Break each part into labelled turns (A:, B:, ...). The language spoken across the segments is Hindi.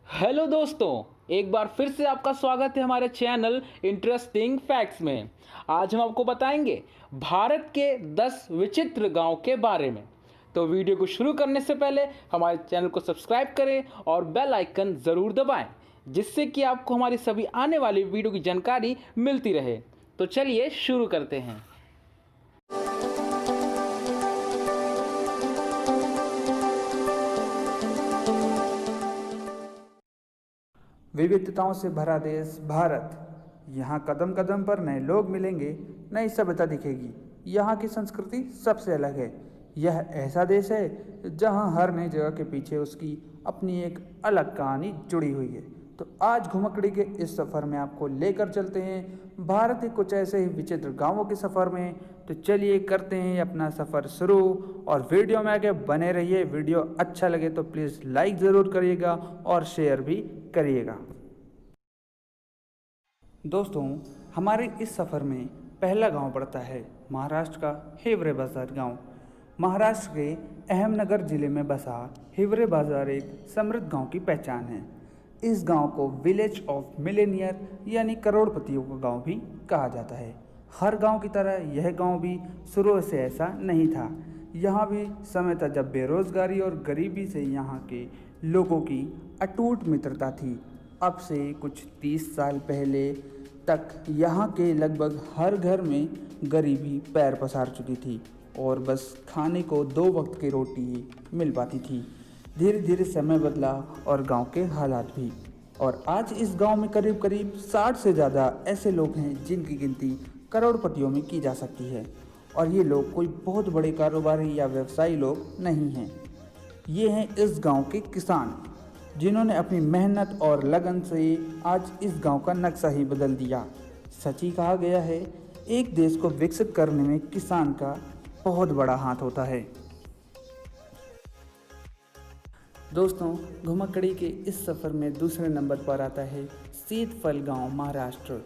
A: हेलो दोस्तों, एक बार फिर से आपका स्वागत है हमारे चैनल इंटरेस्टिंग फैक्ट्स में। आज हम आपको बताएंगे भारत के 10 विचित्र गांव के बारे में। तो वीडियो को शुरू करने से पहले हमारे चैनल को सब्सक्राइब करें और बेल आइकन ज़रूर दबाएं, जिससे कि आपको हमारी सभी आने वाली वीडियो की जानकारी मिलती रहे। तो चलिए शुरू करते हैं।
B: विविधताओं से भरा देश भारत। यहाँ कदम कदम पर नए लोग मिलेंगे, नई सभ्यता दिखेगी। यहाँ की संस्कृति सबसे अलग है। यह ऐसा देश है जहाँ हर नई जगह के पीछे उसकी अपनी एक अलग कहानी जुड़ी हुई है। तो आज घुमक्कड़ी के इस सफ़र में आपको लेकर चलते हैं भारत के कुछ ऐसे ही विचित्र गांवों के सफ़र में। तो चलिए करते हैं अपना सफ़र शुरू और वीडियो में आगे बने रहिए। वीडियो अच्छा लगे तो प्लीज़ लाइक ज़रूर करिएगा और शेयर भी करिएगा। दोस्तों, हमारे इस सफ़र में पहला गांव पड़ता है महाराष्ट्र का हिवरे बाज़ार गांव। महाराष्ट्र के अहमनगर ज़िले में बसा हिवरे बाज़ार एक समृद्ध गांव की पहचान है। इस गांव को विलेज ऑफ मिलेनियर यानी करोड़पतियों का गांव भी कहा जाता है। हर गांव की तरह यह गांव भी शुरू से ऐसा नहीं था। यहाँ भी समय था जब बेरोजगारी और गरीबी से यहाँ के लोगों की अटूट मित्रता थी। अब से कुछ 30 साल पहले तक यहाँ के लगभग हर घर में गरीबी पैर पसार चुकी थी और बस खाने को 2 वक्त की रोटी ही मिल पाती थी। धीरे धीरे समय बदला और गांव के हालात भी, और आज इस गांव में करीब करीब 60 से ज़्यादा ऐसे लोग हैं जिनकी गिनती करोड़पतियों में की जा सकती है। और ये लोग कोई बहुत बड़े कारोबारी या व्यवसायी लोग नहीं हैं। ये हैं इस गांव के किसान, जिन्होंने अपनी मेहनत और लगन से आज इस गांव का नक्शा ही बदल दिया। सच ही कहा गया है, एक देश को विकसित करने में किसान का बहुत बड़ा हाथ होता है। दोस्तों, घुमक्कड़ी के इस सफ़र में दूसरे नंबर पर आता है सीतफल गांव, महाराष्ट्र।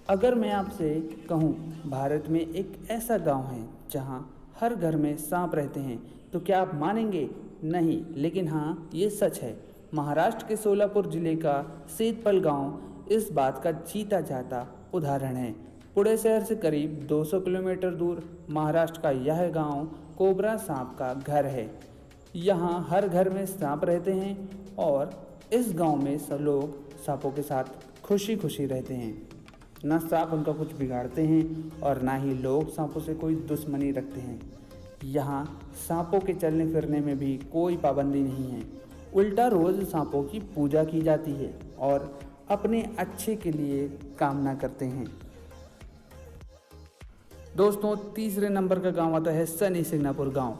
B: अगर मैं आपसे कहूं भारत में एक ऐसा गांव है जहां हर घर में सांप रहते हैं, तो क्या आप मानेंगे? नहीं, लेकिन हाँ, ये सच है। महाराष्ट्र के सोलापुर जिले का सीतफल गांव इस बात का जीता जाता उदाहरण है। पुणे शहर से करीब 200 किलोमीटर दूर महाराष्ट्र का यह गांव कोबरा सांप का घर है। यहाँ हर घर में सांप रहते हैं और इस गांव में सब लोग सांपों के साथ खुशी खुशी रहते हैं। ना सांप उनका कुछ बिगाड़ते हैं और ना ही लोग सांपों से कोई दुश्मनी रखते हैं। यहाँ सांपों के चलने फिरने में भी कोई पाबंदी नहीं है। उल्टा रोज़ सांपों की पूजा की जाती है और अपने अच्छे के लिए कामना करते हैं। दोस्तों, तीसरे नंबर का गांव आता है शनि सिंगनापुर गांव,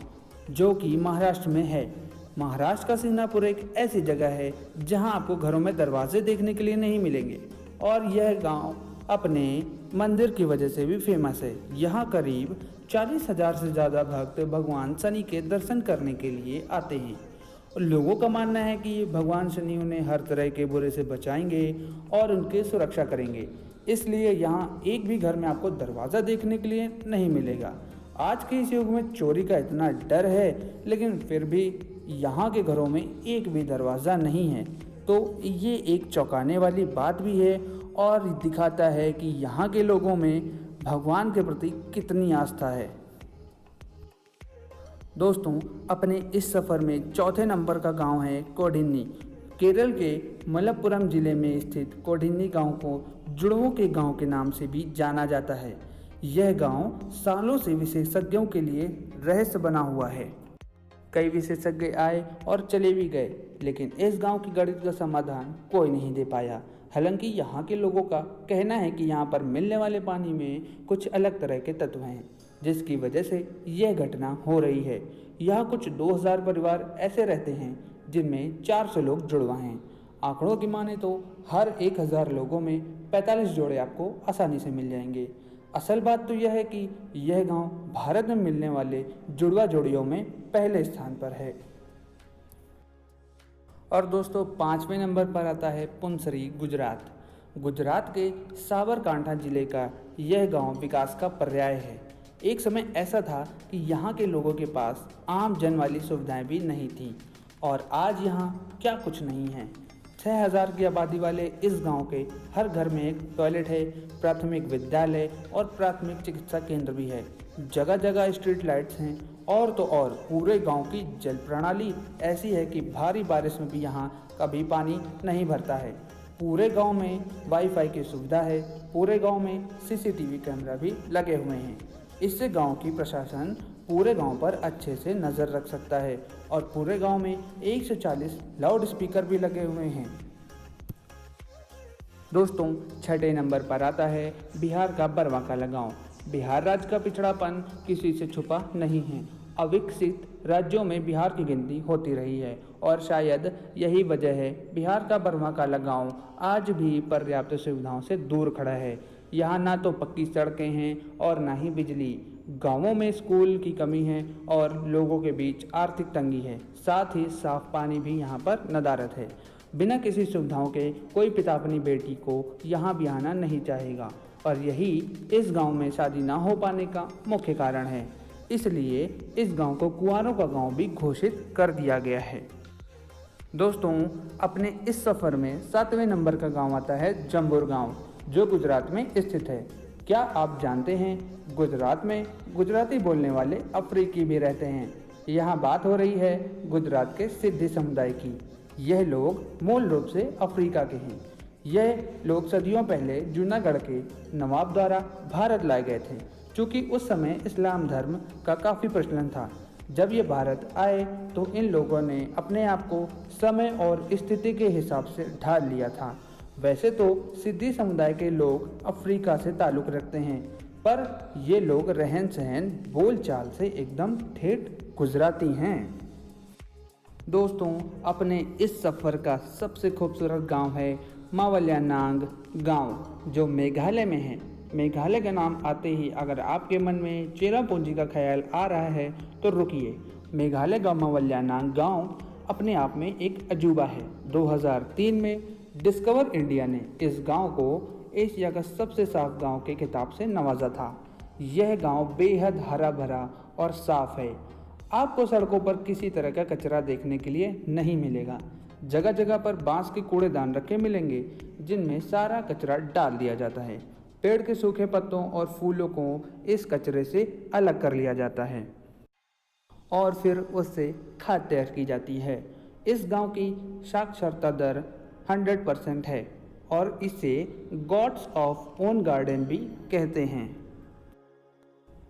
B: जो कि महाराष्ट्र में है। महाराष्ट्र का सिंगनापुर एक ऐसी जगह है जहां आपको घरों में दरवाजे देखने के लिए नहीं मिलेंगे, और यह गांव अपने मंदिर की वजह से भी फेमस है। यहाँ करीब 40,000 से ज़्यादा भक्त भगवान शनि के दर्शन करने के लिए आते हैं। लोगों का मानना है कि भगवान शनि उन्हें हर तरह के बुरे से बचाएंगे और उनकी सुरक्षा करेंगे। इसलिए यहाँ एक भी घर में आपको दरवाज़ा देखने के लिए नहीं मिलेगा। आज के इस युग में चोरी का इतना डर है, लेकिन फिर भी यहाँ के घरों में एक भी दरवाज़ा नहीं है। तो ये एक चौंकाने वाली बात भी है और दिखाता है कि यहाँ के लोगों में भगवान के प्रति कितनी आस्था है। दोस्तों, अपने इस सफ़र में चौथे नंबर का गांव है कोडिन्नी। केरल के मलप्पुरम जिले में स्थित कोडिन्नी गांव को जुड़वों के गांव के नाम से भी जाना जाता है। यह गांव सालों से विशेषज्ञों के लिए रहस्य बना हुआ है। कई विशेषज्ञ आए और चले भी गए, लेकिन इस गांव की गणित का समाधान कोई नहीं दे पाया। हालांकि यहाँ के लोगों का कहना है कि यहाँ पर मिलने वाले पानी में कुछ अलग तरह के तत्व हैं, जिसकी वजह से यह घटना हो रही है। यहाँ कुछ 2000 परिवार ऐसे रहते हैं जिनमें 400 लोग जुड़वा हैं। आंकड़ों की माने तो हर 1000 लोगों में 45 जोड़े आपको आसानी से मिल जाएंगे। असल बात तो यह है कि यह गांव भारत में मिलने वाले जुड़वा जोड़ियों में पहले स्थान पर है। और दोस्तों, 5वें नंबर पर आता है पुनसरी, गुजरात। गुजरात के साबरकांठा जिले का यह गांव विकास का पर्याय है। एक समय ऐसा था कि यहाँ के लोगों के पास आम जन वाली सुविधाएं भी नहीं थीं, और आज यहाँ क्या कुछ नहीं है। 6000 की आबादी वाले इस गांव के हर घर में एक टॉयलेट है, प्राथमिक विद्यालय और प्राथमिक चिकित्सा केंद्र भी है। जगह जगह स्ट्रीट लाइट्स हैं और तो और पूरे गांव की जल प्रणाली ऐसी है कि भारी बारिश में भी यहाँ कभी पानी नहीं भरता है। पूरे गांव में वाईफाई की सुविधा है। पूरे गांव में सीसीटीवी कैमरा भी लगे हुए हैं। इससे गांव की प्रशासन पूरे गांव पर अच्छे से नज़र रख सकता है और पूरे गांव में 140 लाउड स्पीकर भी लगे हुए हैं। दोस्तों, छठे नंबर पर आता है बिहार का बरवाकाला गांव। बिहार राज्य का पिछड़ापन किसी से छुपा नहीं है। अविकसित राज्यों में बिहार की गिनती होती रही है और शायद यही वजह है बिहार का बरवाकाला गांव आज भी पर्याप्त सुविधाओं से दूर खड़ा है। यहाँ ना तो पक्की सड़कें हैं और ना ही बिजली। गांवों में स्कूल की कमी है और लोगों के बीच आर्थिक तंगी है। साथ ही साफ पानी भी यहाँ पर नदारद है। बिना किसी सुविधाओं के कोई पिता अपनी बेटी को यहाँ भी आना नहीं चाहेगा और यही इस गांव में शादी ना हो पाने का मुख्य कारण है। इसलिए इस गांव को कुंवारों का गांव भी घोषित कर दिया गया है। दोस्तों, अपने इस सफ़र में 7वें नंबर का गांव आता है जंबूर गांव, जो गुजरात में स्थित है। क्या आप जानते हैं गुजरात में गुजराती बोलने वाले अफ्रीकी भी रहते हैं। यहाँ बात हो रही है गुजरात के सिद्धी समुदाय की। यह लोग मूल रूप से अफ्रीका के हैं। यह लोग सदियों पहले जूनागढ़ के नवाब द्वारा भारत लाए गए थे। चूँकि उस समय इस्लाम धर्म का काफ़ी प्रचलन था। जब ये भारत आए तो इन लोगों ने अपने आप को समय और स्थिति के हिसाब से ढाल लिया था। वैसे तो सिद्धी समुदाय के लोग अफ्रीका से ताल्लुक़ रखते हैं, पर ये लोग रहन सहन बोलचाल से एकदम ठेठ गुजराती हैं। दोस्तों, अपने इस सफ़र का सबसे खूबसूरत गांव है मावल्यानांग गांव, जो मेघालय में है। मेघालय का नाम आते ही अगर आपके मन में चेरापूंजी का ख्याल आ रहा है तो रुकिए। मेघालय का मावल्यानांग गांव अपने आप में एक अजूबा है। 2003 में डिस्कवर इंडिया ने इस गांव को एशिया का सबसे साफ गांव के खिताब से नवाजा था। यह गांव बेहद हरा भरा और साफ है। आपको सड़कों पर किसी तरह का कचरा देखने के लिए नहीं मिलेगा। जगह जगह पर बांस के कूड़ेदान रखे मिलेंगे, जिनमें सारा कचरा डाल दिया जाता है। पेड़ के सूखे पत्तों और फूलों को इस कचरे से अलग कर लिया जाता है और फिर उससे खाद तैयार की जाती है। इस गांव की साक्षरता दर 100% है और इसे गॉड्स ऑफ ओन गार्डन भी कहते हैं।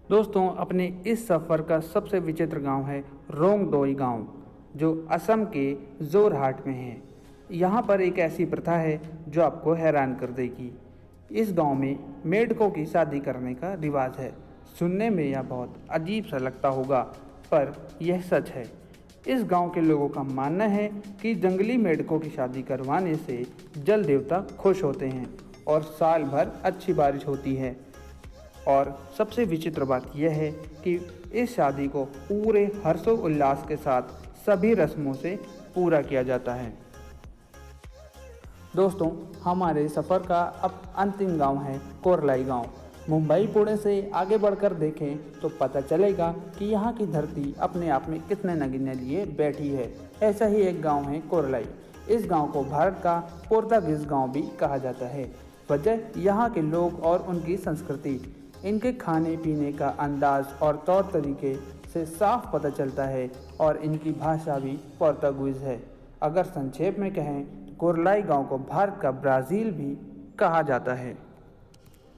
B: दोस्तों, अपने इस सफ़र का सबसे विचित्र गांव है रोंगडोई गांव, जो असम के जोरहाट में है। यहाँ पर एक ऐसी प्रथा है जो आपको हैरान कर देगी। इस गांव में मेढकों की शादी करने का रिवाज है। सुनने में यह बहुत अजीब सा लगता होगा, पर यह सच है। इस गांव के लोगों का मानना है कि जंगली मेढकों की शादी करवाने से जल देवता खुश होते हैं और साल भर अच्छी बारिश होती है। और सबसे विचित्र बात यह है कि इस शादी को पूरे हर्षोल्लास के साथ सभी रस्मों से पूरा किया जाता है। दोस्तों, हमारे सफ़र का अब अंतिम गांव है कोरलाई गांव। मुंबई पुणे से आगे बढ़कर देखें तो पता चलेगा कि यहाँ की धरती अपने आप में कितने नगीने लिए बैठी है। ऐसा ही एक गांव है कोरलाई। इस गांव को भारत का पोर्तुगीज़ गांव भी कहा जाता है। वजह यहाँ के लोग और उनकी संस्कृति, इनके खाने पीने का अंदाज और तौर तरीके से साफ पता चलता है और इनकी भाषा भी पोर्तुगीज़ है। अगर संक्षेप में कहें तो कोरलाई गांव को भारत का ब्राज़ील भी कहा जाता है।